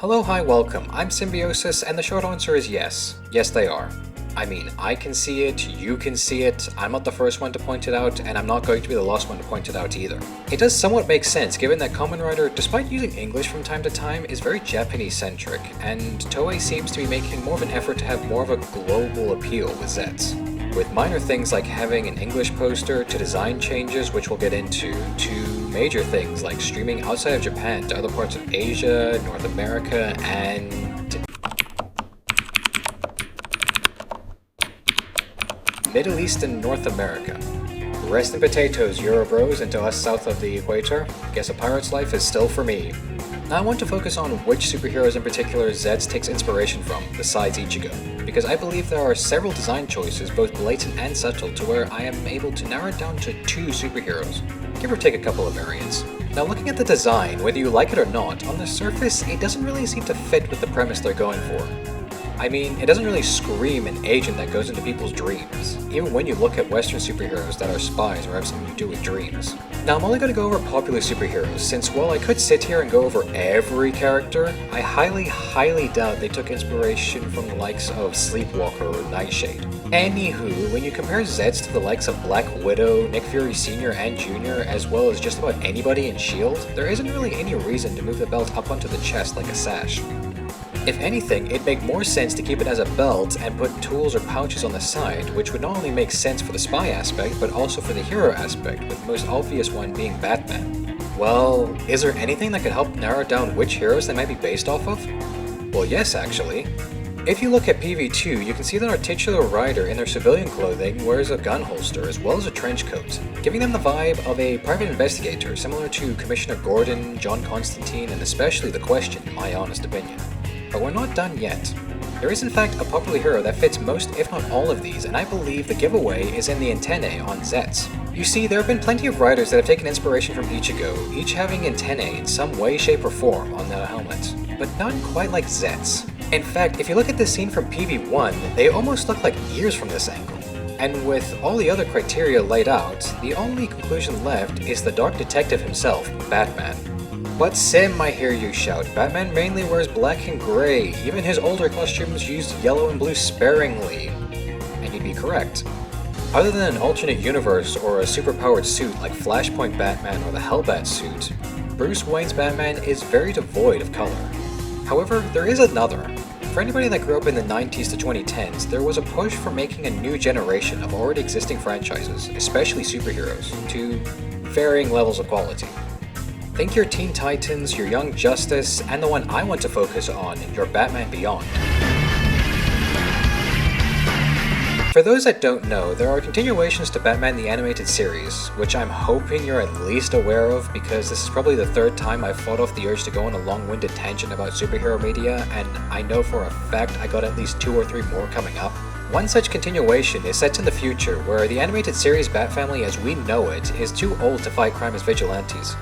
Hello, hi, welcome. I'm Symbiosis, and the short answer is yes. Yes, they are. I mean, I can see it, you can see it, I'm not the first one to point it out, and I'm not going to be the last one to point it out either. It does somewhat make sense given that Kamen Rider, despite using English from time to time, is very Japanese-centric, and Toei seems to be making more of an effort to have more of a global appeal with Zeztz. With minor things like having an English poster, to design changes, which we'll get into, to major things like streaming outside of Japan to other parts of Asia, North America, and Middle East and North America. Rest in potatoes, Eurobros, and to us south of the equator, guess a pirate's life is still for me. Now I want to focus on which superheroes in particular Zeztz takes inspiration from, besides Ichigo, because I believe there are several design choices, both blatant and subtle, to where I am able to narrow it down to 2 superheroes, give or take a couple of variants. Now looking at the design, whether you like it or not, on the surface it doesn't really seem to fit with the premise they're going for. I mean, it doesn't really scream an agent that goes into people's dreams, even when you look at Western superheroes that are spies or have something to do with dreams. Now I'm only going to go over popular superheroes, since while I could sit here and go over every character, I highly doubt they took inspiration from the likes of Sleepwalker or Nightshade. Anywho, when you compare Zeztz to the likes of Black Widow, Nick Fury Sr. and Jr., as well as just about anybody in S.H.I.E.L.D., there isn't really any reason to move the belt up onto the chest like a sash. If anything, it'd make more sense to keep it as a belt and put tools or pouches on the side, which would not only make sense for the spy aspect, but also for the hero aspect, with the most obvious one being Batman. Well, is there anything that could help narrow down which heroes they might be based off of? Well, yes, actually. If you look at PV2, you can see that our titular rider in their civilian clothing wears a gun holster as well as a trench coat, giving them the vibe of a private investigator similar to Commissioner Gordon, John Constantine, and especially the Question, in my honest opinion. But we're not done yet. There is in fact a popular hero that fits most if not all of these, and I believe the giveaway is in the antennae on Zeztz. You see, there have been plenty of riders that have taken inspiration from Ichigo, each having antennae in some way, shape, or form on their helmet, but none quite like Zeztz. In fact, if you look at this scene from PV1, they almost look like ears from this angle. And with all the other criteria laid out, the only conclusion left is the dark detective himself, Batman. But Sim, I hear you shout, Batman mainly wears black and grey, even his older costumes used yellow and blue sparingly. And you'd be correct. Other than an alternate universe or a superpowered suit like Flashpoint Batman or the Hellbat suit, Bruce Wayne's Batman is very devoid of color. However, there is another. For anybody that grew up in the 90s to 2010s, there was a push for making a new generation of already existing franchises, especially superheroes, to varying levels of quality. Think your Teen Titans, your Young Justice, and the one I want to focus on, your Batman Beyond. For those that don't know, there are continuations to Batman the Animated Series, which I'm hoping you're at least aware of because this is probably the 3rd time I've fought off the urge to go on a long-winded tangent about superhero media, and I know for a fact I got at least 2 or 3 more coming up. One such continuation is set in the future, where the animated series Bat Family as we know it is too old to fight crime as vigilantes,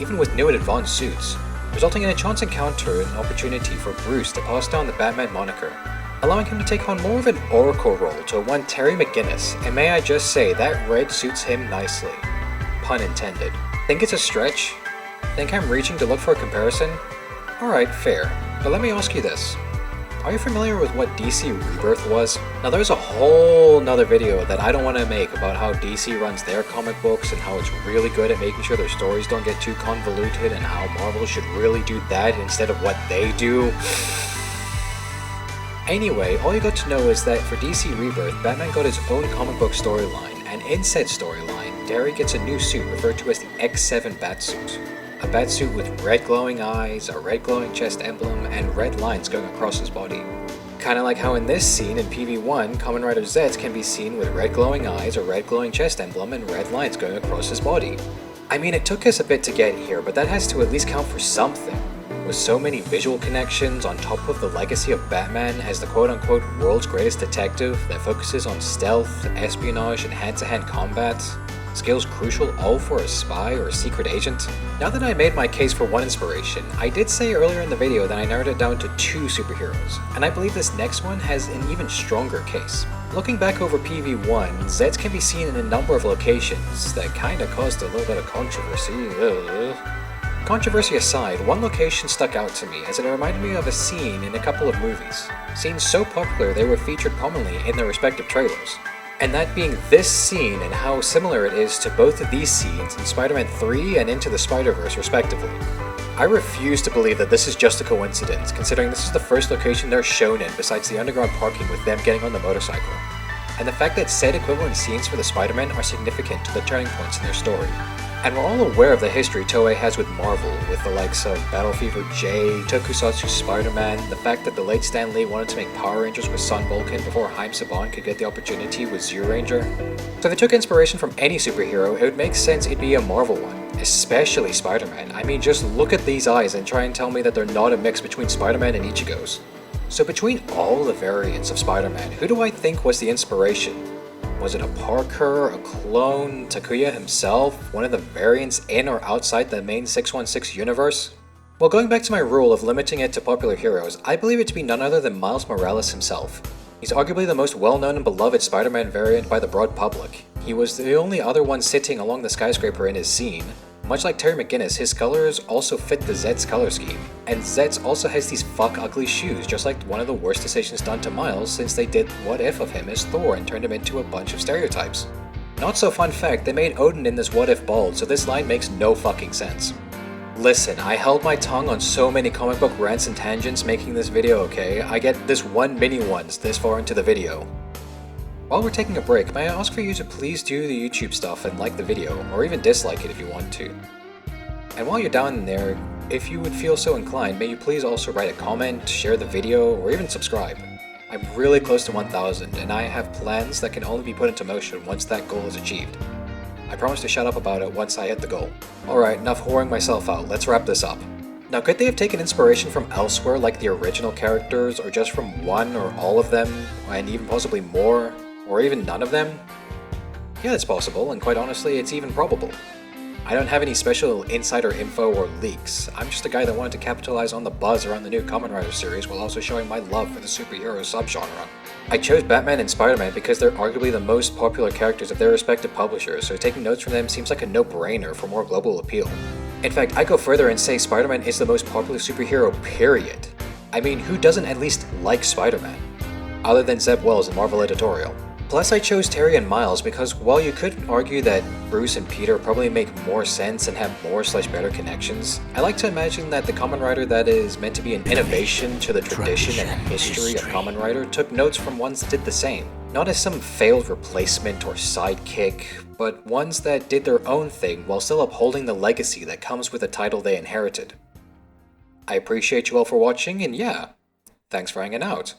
even with new and advanced suits, resulting in a chance encounter and opportunity for Bruce to pass down the Batman moniker, allowing him to take on more of an oracle role to one Terry McGinnis, and may I just say, that red suits him nicely. Pun intended. Think it's a stretch? Think I'm reaching to look for a comparison? Alright, fair, but let me ask you this. Are you familiar with what DC Rebirth was? Now there's a whole nother video that I don't want to make about how DC runs their comic books and how it's really good at making sure their stories don't get too convoluted and how Marvel should really do that instead of what they do. Anyway, all you got to know is that for DC Rebirth, Batman got his own comic book storyline, and in said storyline, Terry gets a new suit referred to as the X7 Batsuit. A batsuit with red glowing eyes, a red glowing chest emblem, and red lines going across his body. Kinda like how in this scene in PV1, Kamen Rider Zeztz can be seen with red glowing eyes, a red glowing chest emblem, and red lines going across his body. I mean, it took us a bit to get here, but that has to at least count for something. With so many visual connections on top of the legacy of Batman as the quote-unquote world's greatest detective that focuses on stealth, espionage, and hand-to-hand combat, skills crucial all for a spy or a secret agent. Now that I made my case for one inspiration, I did say earlier in the video that I narrowed it down to 2 superheroes, and I believe this next one has an even stronger case. Looking back over PV1, Zeztz can be seen in a number of locations that kinda caused a little bit of controversy. controversy aside, one location stuck out to me as it reminded me of a scene in a couple of movies. Scenes so popular they were featured commonly in their respective trailers. And that being this scene and how similar it is to both of these scenes in Spider-Man 3 and Into the Spider-Verse respectively. I refuse to believe that this is just a coincidence, considering this is the first location they're shown in besides the underground parking with them getting on the motorcycle. And the fact that said equivalent scenes for the Spider-Man are significant to the turning points in their story. And we're all aware of the history Toei has with Marvel, with the likes of Battle Fever J, Tokusatsu Spider-Man, the fact that the late Stan Lee wanted to make Power Rangers with Sun Vulcan before Haim Saban could get the opportunity with Zyuranger. So if they took inspiration from any superhero, it would make sense it'd be a Marvel one, especially Spider-Man. I mean, just look at these eyes and try and tell me that they're not a mix between Spider-Man and Ichigo's. So between all the variants of Spider-Man, who do I think was the inspiration? Was it a Parker, a clone, Takuya himself, one of the variants in or outside the main 616 universe? Well, going back to my rule of limiting it to popular heroes, I believe it to be none other than Miles Morales himself. He's arguably the most well-known and beloved Spider-Man variant by the broad public. He was the only other one sitting along the skyscraper in his scene. Much like Terry McGinnis, his colors also fit the Zeztz color scheme. And Zeztz also has these fuck ugly shoes, just like one of the worst decisions done to Miles since they did What If of him as Thor and turned him into a bunch of stereotypes. Not so fun fact, they made Odin in this What If bald, so this line makes no fucking sense. Listen, I held my tongue on so many comic book rants and tangents making this video, okay? I get this one mini ones this far into the video. While we're taking a break, may I ask for you to please do the YouTube stuff and like the video, or even dislike it if you want to. And while you're down there, if you would feel so inclined, may you please also write a comment, share the video, or even subscribe. I'm really close to 1,000, and I have plans that can only be put into motion once that goal is achieved. I promise to shut up about it once I hit the goal. Alright, enough whoring myself out, let's wrap this up. Now, could they have taken inspiration from elsewhere like the original characters, or just from one or all of them, and even possibly more? Or even none of them? Yeah, it's possible, and quite honestly, it's even probable. I don't have any special insider info or leaks. I'm just a guy that wanted to capitalize on the buzz around the new Kamen Rider series while also showing my love for the superhero subgenre. I chose Batman and Spider-Man because they're arguably the most popular characters of their respective publishers, so taking notes from them seems like a no-brainer for more global appeal. In fact, I go further and say Spider-Man is the most popular superhero, period. I mean, who doesn't at least like Spider-Man? Other than Zeb Wells in Marvel Editorial. Plus, I chose Terry and Miles because while you could argue that Bruce and Peter probably make more sense and have more/better connections, I like to imagine that the Kamen Rider that is meant to be an innovation to the tradition and history of Kamen Rider took notes from ones that did the same. Not as some failed replacement or sidekick, but ones that did their own thing while still upholding the legacy that comes with the title they inherited. I appreciate you all for watching, and yeah, thanks for hanging out.